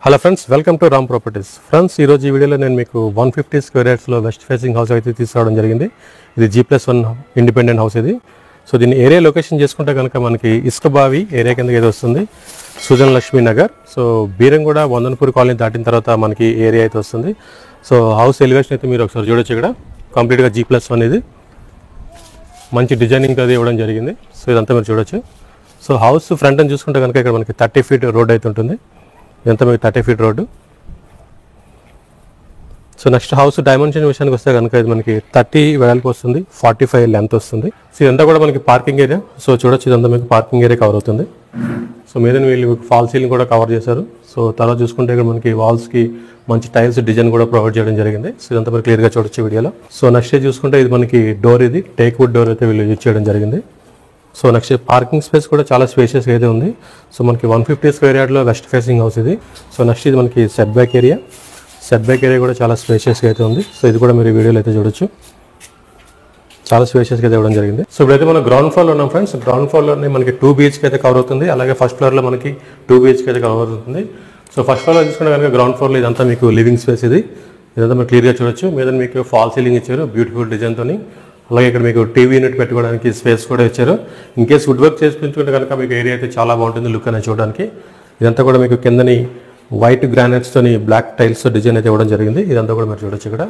Hello friends, welcome to Ram properties. Friends, ఈరోజు ఈ వీడియోలో నేను మీకు 150 స్క్వేర్ యార్డ్స్లో వెస్ట్ ఫేసింగ్ హౌస్ అయితే తీసుకురావడం జరిగింది. ఇది G+1 ఇండిపెండెంట్ హౌస్ ఇది. సో దీన్ని ఏరియా లొకేషన్ చేసుకుంటే కనుక మనకి ఇసుకబావి ఏరియా కిందకి అయితే వస్తుంది, సుజన్ లక్ష్మీ నగర్. సో బీరంగూడ వందనపూర్ కాలనీ దాటిన తర్వాత మనకి ఏరియా అయితే వస్తుంది. సో హౌస్ ఎలివేషన్ అయితే మీరు ఒకసారి చూడొచ్చు. ఇక్కడ కంప్లీట్గా G+1 ఇది మంచి డిజైనింగ్ అది ఇవ్వడం జరిగింది. సో ఇదంతా మీరు చూడొచ్చు. సో హౌస్ ఫ్రంట్ అని చూసుకుంటే కనుక ఇక్కడ మనకి 30 ఫీట్ రోడ్ అయితే ఉంటుంది. ఇదంతా మీకు 30 feet road. So next house dimension విషయానికి వస్తే కనుక ఇది మనకి 30 వెడల్పు వస్తుంది, 45 లెంత్ వస్తుంది. సో ఇదంతా కూడా మనకి పార్కింగ్ ఏరియా. సో చూడొచ్చు, ఇదంతా మీకు పార్కింగ్ ఏరియా కవర్ అవుతుంది. సో మీద వీళ్ళు ఫాల్ సీలింగ్ కూడా కవర్ చేశారు. సో తర్వాత చూసుకుంటే ఇక్కడ మనకి వాల్స్కి మంచి టైల్స్ డిజైన్ కూడా ప్రొవైడ్ చేయడం జరిగింది. సో ఇదంతా మీరు క్లియర్గా చూడొచ్చు వీడియోలో. సో నెక్స్ట్ చూసుకుంటే ఇది మనకి డోర్, ఇది టేక్ వుడ్ డోర్ అయితే వీళ్ళు యూజ్ చేయడం జరిగింది. సో నెక్స్ట్ పార్కింగ్ స్పేస్ కూడా చాలా స్పేషియస్గా అయితే ఉంది. సో మనకి 150 స్క్వేర్ యార్డ్లో వెస్ట్ ఫేసింగ్ హౌస్ ఇది. సో నెక్స్ట్ ఇది మనకి సెట్ బ్యాక్ ఏరియా కూడా చాలా స్పేషియస్గా అయితే ఉంది. సో ఇది కూడా మీరు వీడియోలో అయితే చూడొచ్చు, చాలా స్పేషియస్గా అయితే ఇవ్వడం జరిగింది. సో ఇప్పుడైతే మనం గ్రౌండ్ ఫ్లోర్లో ఉన్నాం ఫ్రెండ్స్. గ్రౌండ్ ఫ్లోర్లోనే మనకి 2 BHK అయితే కవర్ అవుతుంది. అలాగే ఫస్ట్ ఫ్లోర్లో మనకి 2 BHK అయితే కవర్ అవుతుంది. సో ఫస్ట్ ఫ్లోర్లో తీసుకుంటే కనుక గ్రౌండ్ ఫ్లోర్లో ఇదంతా మీకు లివింగ్ స్పేస్ ఇది. ఇదంతా మీరు క్లియర్గా చూడొచ్చు. మీద మీకు ఫాల్ సీలింగ్ ఇచ్చారు బ్యూటిఫుల్ డిజైన్తో. అలాగే ఇక్కడ మీకు టీవీ యూనిట్ పెట్టుకోవడానికి స్పేస్ కూడా ఇచ్చారు. ఇన్ కేస్ వుడ్ వర్క్ చేసుకుంటే కనుక మీకు ఏరియా అయితే చాలా బాగుంటుంది లుక్ అనేది చూడడానికి. ఇదంతా కూడా మీకు కిందని వైట్ గ్రానైట్స్తోని బ్లాక్ టైల్స్ డిజైన్ అయితే ఇవ్వడం జరిగింది. ఇదంతా కూడా మీరు చూడొచ్చు ఇక్కడ.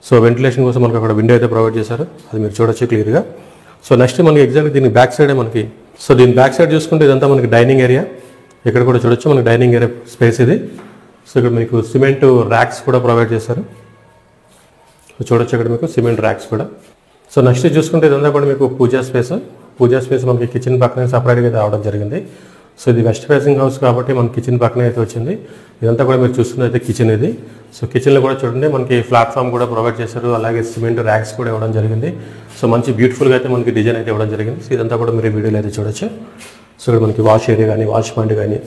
సో వెంటిలేషన్ కోసం మనకు అక్కడ విండో అయితే ప్రొవైడ్ చేశారు, అది మీరు చూడొచ్చు క్లియర్గా. సో నెక్స్ట్ మనకి ఎగ్జాక్ట్గా దీని బ్యాక్ సైడే మనకి, సో దీని బ్యాక్ సైడ్ చూసుకుంటే ఇదంతా మనకి డైనింగ్ ఏరియా. ఇక్కడ కూడా చూడొచ్చు మనకి డైనింగ్ ఏరియా స్పేస్ ఇది. సో ఇక్కడ మీకు సిమెంట్ ర్యాక్స్ కూడా ప్రొవైడ్ చేశారు. సో చూడొచ్చు ఇక్కడ మీకు సిమెంట్ ర్యాక్స్ కూడా. సో నెక్స్ట్ చూసుకుంటే ఇదంతా కూడా మీకు పూజా స్పేస్ మనకి కిచెన్ పక్కనే సపరేట్గా అయితే రావడం జరిగింది. సో ఇది వెస్ట్ ఫేసింగ్ హౌస్ కాబట్టి మనకి కిచెన్ పక్కనే అయితే వచ్చింది. ఇదంతా కూడా మీరు చూస్తున్నది అయితే కిచెన్ ఇది. సో కిచెన్లో కూడా చూడండి మనకి ప్లాట్ఫామ్ కూడా ప్రొవైడ్ చేశారు, అలాగే సిమెంట్ ర్యాక్స్ కూడా ఇవ్వడం జరిగింది. సో మంచి బ్యూటిఫుల్గా అయితే మనకి డిజైన్ అయితే ఇవ్వడం జరిగింది. సో ఇదంతా కూడా మీరు వీడియోలో అయితే చూడొచ్చు. సో ఇక్కడ మనకి వాష్ ఏరియా కానీ, వాష్ పాయింట్ కానీ,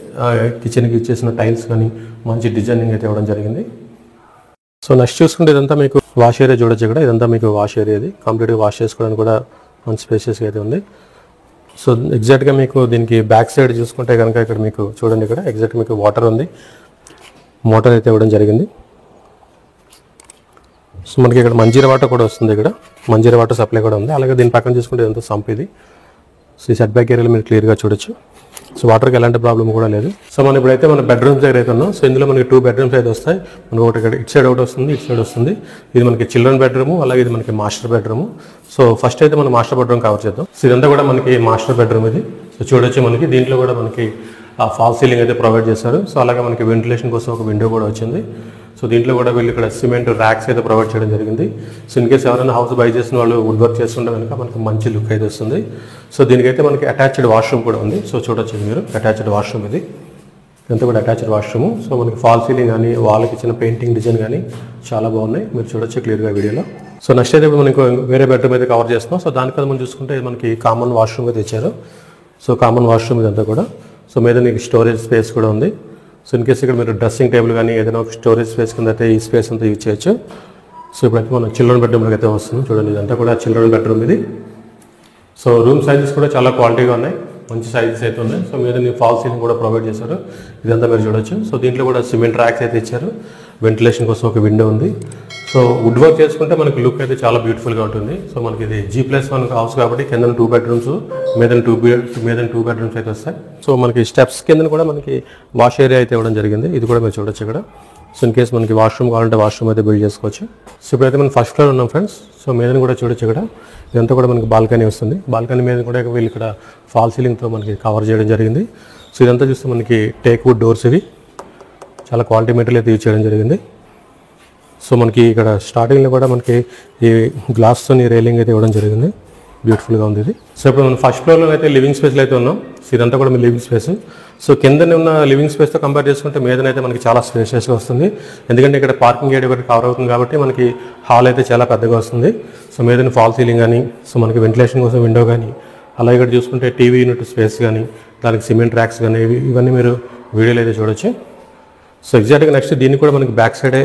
కిచెన్కి ఇచ్చేసిన టైల్స్ కానీ మంచి డిజైనింగ్ అయితే ఇవ్వడం జరిగింది. సో నెక్స్ట్ చూసుకుంటే ఇదంతా మీకు వాష్ ఏరియా చూడొచ్చు. ఇక్కడ ఇదంతా మీకు వాష్ ఏరియా, ఇది కంప్లీట్గా వాష్ చేసుకోవడానికి కూడా మంచి స్పేసెస్గా అయితే ఉంది. సో ఎగ్జాక్ట్గా మీకు దీనికి బ్యాక్ సైడ్ చూసుకుంటే కనుక ఇక్కడ మీకు చూడండి, ఇక్కడ ఎగ్జాక్ట్గా మీకు వాటర్ ఉంది, మోటార్ అయితే ఇవ్వడం జరిగింది. సో మనకి ఇక్కడ మంజీరా వాటర్ కూడా వస్తుంది, ఇక్కడ మంజీరా వాటర్ సప్లై కూడా ఉంది. అలాగే దీని పక్కన చూసుకుంటే ఇదంతా సంప్ ఇది. సో ఈ సెట్ బ్యాక్ ఏరియాలో మీరు క్లియర్గా చూడొచ్చు. సో వాటర్కి ఎలాంటి ప్రాబ్లం కూడా లేదు. సో మనం ఇప్పుడైతే మన బెడ్రూమ్స్ దగ్గర అయితే ఉన్నాం. సో ఇందులో మనకి 2 బెడ్రూమ్స్ అయితే వస్తాయి. మనకి ఒకటి ఇక్కడ ఇటు సైడ్ ఒకటి వస్తుంది, ఇటు సైడ్ వస్తుంది. ఇది మనకి చిల్డ్రన్ బెడ్రూమ్, అలాగే ఇది మనకి మాస్టర్ బెడ్రూమ్. సో ఫస్ట్ అయితే మనం మాస్టర్ బెడ్రూమ్ కవర్ చేద్దాం. సో ఇదంతా కూడా మనకి మాస్టర్ బెడ్రూమ్ ఇది. సో చూడొచ్చు మనకి దీంట్లో కూడా మనకి ఫాల్ సీలింగ్ అయితే ప్రొవైడ్ చేశారు. సో అలాగే మనకి వెంటిలేషన్ కోసం ఒక విండో కూడా వచ్చింది. సో దీంట్లో కూడా వీళ్ళు ఇక్కడ సిమెంట్ ర్యాక్స్ అయితే ప్రొవైడ్ చేయడం జరిగింది. సో ఇన్ కేసు ఎవరైనా హౌస్ బై చేసిన వాళ్ళు వుడ్ వర్క్ చేస్తుంటే కనుక మనకి మంచి లుక్ అయితే వస్తుంది. సో దీనికైతే మనకి అటాచ్డ్ వాష్రూమ్ కూడా ఉంది. సో చూడొచ్చు మీరు అటాచ్డ్ వాష్రూమ్ ఇది. ఇదంతా కూడా అటాచ్డ్ వాష్రూమ్. సో మనకి ఫాల్ సీలింగ్ కానీ, వాళ్ళకి ఇచ్చిన పెయింటింగ్ డిజైన్ కానీ చాలా బాగున్నాయి, మీరు చూడొచ్చు క్లియర్గా వీడియోలో. సో నెక్స్ట్ అయితే మనకి వేరే బెడ్రూమ్ అయితే కవర్ చేస్తున్నాం. సో దానికన్నా మనం చూసుకుంటే మనకి కామన్ వాష్రూమ్ అయితే ఇచ్చారు. సో కామన్ వాష్రూమ్ ఇదంతా కూడా. సో మీద మీకు స్టోరేజ్ స్పేస్ కూడా ఉంది. సో ఇన్ కేసు ఇక్కడ మీరు డ్రెస్సింగ్ టేబుల్ కానీ ఏదైనా ఒక స్టోరేజ్ స్పేస్ కింద అయితే ఈ స్పేస్ అంతా యూజ్ చేయొచ్చు. సో ఇప్పుడైతే మనం చిల్డ్రన్ బెడ్రూమ్లోకి అయితే వస్తుంది. చూడండి ఇదంతా కూడా చిల్డ్రన్ బెడ్రూమ్ ఇది. సో రూమ్ సైజెస్ కూడా చాలా క్వాలిటీగా ఉన్నాయి, మంచి సైజెస్ అయితే ఉన్నాయి. సో మీద మీరు ఫాల్ సీలింగ్ కూడా ప్రొవైడ్ చేశారు, ఇదంతా మీరు చూడొచ్చు. సో దీంట్లో కూడా సిమెంట్ ర్యాక్స్ అయితే ఇచ్చారు, వెంటిలేషన్ కోసం ఒక విండో ఉంది. సో వుడ్ వర్క్ చేసుకుంటే మనకి లుక్ అయితే చాలా బ్యూటిఫుల్గా ఉంటుంది. సో మనకి ఇది G+1 హౌస్ కాబట్టి కింద 2 బెడ్రూమ్స్, మీద 2 బెడ్రూమ్స్ అయితే వస్తాయి. సో మనకి స్టెప్స్ కింద కూడా మనకి వాష్ ఏరియా అయితే ఇవ్వడం జరిగింది, ఇది కూడా మీరు చూడొచ్చు ఇక్కడ. సో ఇన్ కేసు మనకి వాష్రూమ్ కావాలంటే వాష్రూమ్ అయితే బిల్డ్ చేసుకోవచ్చు. సో ఇప్పుడైతే మనం ఫస్ట్ ఫ్లోర్ ఉన్నాం ఫ్రెండ్స్. సో మీద కూడా చూడొచ్చు ఇక్కడ. ఇదంతా కూడా మనకి బాల్కనీ వస్తుంది. బాల్కనీ మీద కూడా వీళ్ళు ఇక్కడ ఫాల్ సీలింగ్తో మనకి కవర్ చేయడం జరిగింది. సో ఇదంతా చూస్తే మనకి టేక్ వుడ్ డోర్స్ ఇవి, చాలా క్వాలిటీ మెటీరియల్ అయితే యూజ్ చేయడం జరిగింది. సో మనకి ఇక్కడ స్టార్టింగ్లో కూడా మనకి ఈ గ్లాస్తో రైలింగ్ అయితే ఇవ్వడం జరిగింది, బ్యూటిఫుల్గా ఉంది ఇది. సో ఇప్పుడు మనం ఫస్ట్ ఫ్లోర్లో అయితే లివింగ్ స్పేస్లో అయితే ఉన్నాం. సో ఇదంతా కూడా మీ లివింగ్ స్పేస్. సో కిందనే ఉన్న లివింగ్ స్పేస్తో కంపేర్ చేసుకుంటే మీదనైతే మనకి చాలా స్పేషియస్గా వస్తుంది, ఎందుకంటే ఇక్కడ పార్కింగ్ ఏరియా ఒకటి కవర్ అవుతుంది కాబట్టి మనకి హాల్ అయితే చాలా పెద్దగా వస్తుంది. సో మీదన ఫాల్ సీలింగ్ కానీ, సో మనకి వెంటిలేషన్ కోసం విండో కానీ, అలాగే ఇక్కడ చూసుకుంటే టీవీ యూనిట్ స్పేస్ కానీ, దానికి సిమెంట్ ర్యాక్స్ కానీ, ఇవన్నీ మీరు వీడియోలో అయితే చూడొచ్చు. సో ఎగ్జాక్ట్గా నెక్స్ట్ దీన్ని కూడా మనకి బ్యాక్ సైడే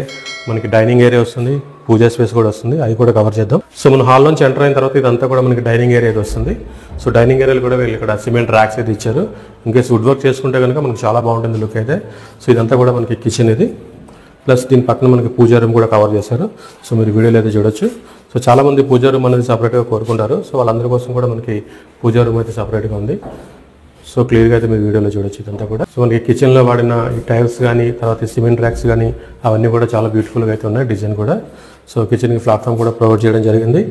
మనకి డైనింగ్ ఏరియా వస్తుంది, పూజా స్పేస్ కూడా వస్తుంది, అది కూడా కవర్ చేద్దాం. సో మన హాల్ నుంచి ఎంటర్ అయిన తర్వాత ఇదంతా కూడా మనకి డైనింగ్ ఏరియా వస్తుంది. సో డైనింగ్ ఏరియాలో కూడా వీళ్ళు ఇక్కడ సిమెంట్ ర్యాక్స్ అయితే ఇచ్చారు. ఇన్కేస్ వుడ్ వర్క్ చేసుకుంటే కనుక మనకి చాలా బాగుంటుంది లుక్ అయితే. సో ఇదంతా కూడా మనకి కిచెన్ ఇది, ప్లస్ దీని పక్కన మనకి పూజా రూమ్ కూడా కవర్ చేశారు. సో మీరు వీడియోలో అయితే చూడొచ్చు. సో చాలామంది పూజా రూమ్ అనేది సపరేట్గా కోరుకుంటారు. సో వాళ్ళందరి కోసం కూడా మనకి పూజా రూమ్ అయితే సపరేట్గా ఉంది. సో క్లియర్గా అయితే మీరు వీడియోలో చూడొచ్చు ఇదంతా కూడా. సో మనకి కిచెన్లో వాడిన ఈ టైల్స్ కానీ, తర్వాత సిమెంట్ ర్యాక్స్ కానీ అవన్నీ కూడా చాలా బ్యూటిఫుల్గా అయితే ఉన్నాయి, డిజైన్ కూడా. సో కిచెన్కి ప్లాట్ఫామ్ కూడా ప్రొవైడ్ చేయడం జరిగింది.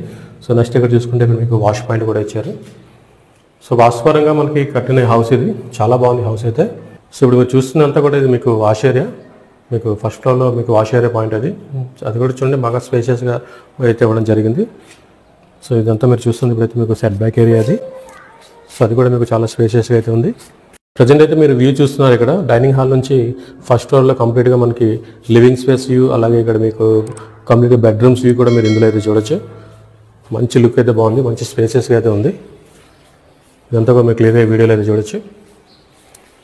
సో నెక్స్ట్ ఇక్కడ చూసుకుంటే మీకు వాష్ పాయింట్ కూడా ఇచ్చారు. సో వాస్తుపరంగా మనకి కట్టిన హౌస్ ఇది, చాలా బాగుంది హౌస్ అయితే. సో ఇప్పుడు మీరు చూస్తున్నంతా కూడా ఇది మీకు వాష్ ఏరియా, మీకు ఫస్ట్ ఫ్లోర్లో మీకు వాష్ ఏరియా పాయింట్ అది కూడా చూడండి, బాగా స్పేషియస్గా అయితే ఇవ్వడం జరిగింది. సో ఇదంతా మీరు చూస్తుంది ఇప్పుడైతే మీకు సెట్ బ్యాక్ ఏరియా అది. సో అది కూడా మీకు చాలా స్పేషియస్గా అయితే ఉంది. ప్రజెంట్ అయితే మీరు వ్యూ చూస్తున్నారు ఇక్కడ డైనింగ్ హాల్ నుంచి ఫస్ట్ ఫ్లోర్లో కంప్లీట్గా మనకి లివింగ్ స్పేస్ వ్యూ, అలాగే ఇక్కడ మీకు కంప్లీట్గా బెడ్రూమ్స్ వ్యూ కూడా మీరు ఇందులో అయితే చూడొచ్చు. మంచి లుక్ అయితే బాగుంది, మంచి స్పేసెస్గా అయితే ఉంది. ఇదంతా కూడా మీరు క్లియర్గా వీడియోలో అయితే చూడొచ్చు.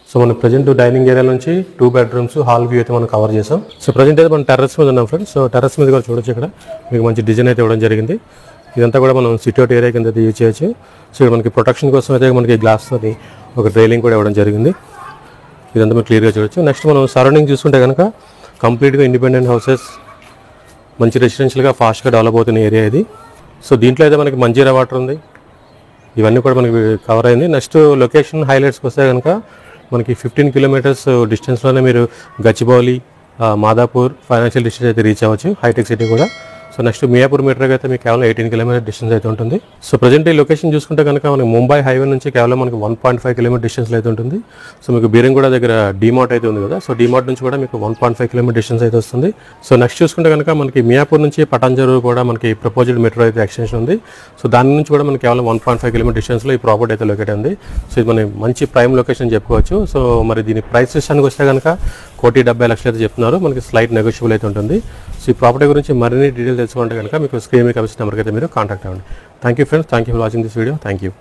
సో మనం ప్రజెంట్ డైనింగ్ ఏరియా నుంచి 2 బెడ్రూమ్స్ హాల్ వ్యూ అయితే మనం కవర్ చేసాం. సో ప్రజెంట్ అయితే మనం టెర్రస్ మీద ఉన్నాం ఫ్రెండ్స్. సో టెర్రస్ మీద కూడా చూడొచ్చు, ఇక్కడ మీకు మంచి డిజైన్ అయితే ఇవ్వడం జరిగింది. ఇదంతా కూడా మనం సిట్అవుట్ ఏరియా కింద అయితే యూజ్ చేయొచ్చు. సో ఇక్కడ మనకి ప్రొటెక్షన్ కోసం అయితే మనకి గ్లాస్ తోని ఒక రైలింగ్ కూడా ఇవ్వడం జరిగింది. ఇదంతా మీరు క్లియర్గా చూడొచ్చు. నెక్స్ట్ మనం సరౌండింగ్ చూసుకుంటే కనుక కంప్లీట్గా ఇండిపెండెంట్ హౌసెస్, మంచి రెసిడెన్షియల్గా ఫాస్ట్గా డెవలప్ అవుతున్న ఏరియా ఇది. సో దీంట్లో అయితే మనకి మంజీరా వాటర్ ఉంది, ఇవన్నీ కూడా మనకి కవర్ అయింది. నెక్స్ట్ లొకేషన్ హైలైట్స్కి వస్తే కనుక మనకి 15 కిలోమీటర్స్ డిస్టెన్స్లోనే మీరు గచ్చిబౌలి, మాదాపూర్ ఫైనాన్షియల్ డిస్ట్రిక్ట్ అయితే రీచ్ అవ్వచ్చు, హైటెక్ సిటీ కూడా. సో నెక్స్ట్ మియాపూర్ మీటర్కి అయితే మీకు కేవలం 18 కిలోమీటర్ డిస్టెన్స్ అయితే ఉంటుంది. సో ప్రజెంట్ ఈ లొకేషన్ చూసుకుంటే కనుక మనకి ముంబై హైవే నుంచి కేవలం మనకి 1.5 కిలోమీటర్ డిస్టెన్స్లో అయితే ఉంటుంది. సో మీకు బీరంగూడ దగ్గర డీమార్ట్ అయితే ఉంది కదా, సో డీమార్ట్ నుంచి కూడా మీకు 1.5 కిలోమీటర్ డిస్టెన్స్ అయితే వస్తుంది. సో నెక్స్ట్ చూసుకుంటే కనుక మనకి మియాపూర్ నుంచి పటాన్చెరు కూడా మనకి ప్రపోజ్డ్ మెట్రో అయితే ఎక్స్టెన్షన్ ఉంది. సో దాని నుంచి కూడా మనకి కేవలం 1.5 కిలోమీటర్ డిస్టెన్స్లో ఈ ప్రాపర్టీ అయితే లొకేట్ ఉంది. సో ఇది మన మంచి ప్రైమ్ లొకేషన్ చెప్పుకోవచ్చు. సో మరి దీని ప్రైస్ విషయానికి వస్తే కనుక 1,70,00,000 అయితే చెప్తున్నారు, మనకి స్లైట్ నెగోషియబుల్ అయితే ఉంటుంది. సో ఈ ప్రాపర్టీ గురించి మరిన్ని డీటెయిల్స్ తెలుసుకుంటే కనుక మీకు స్క్రీన్ మీద కనిపిస్తున్న నెంబర్కి అయితే మీరు కాంటాక్ట్ అవ్వండి. Thank you friends, thank you for watching this video. Thank you.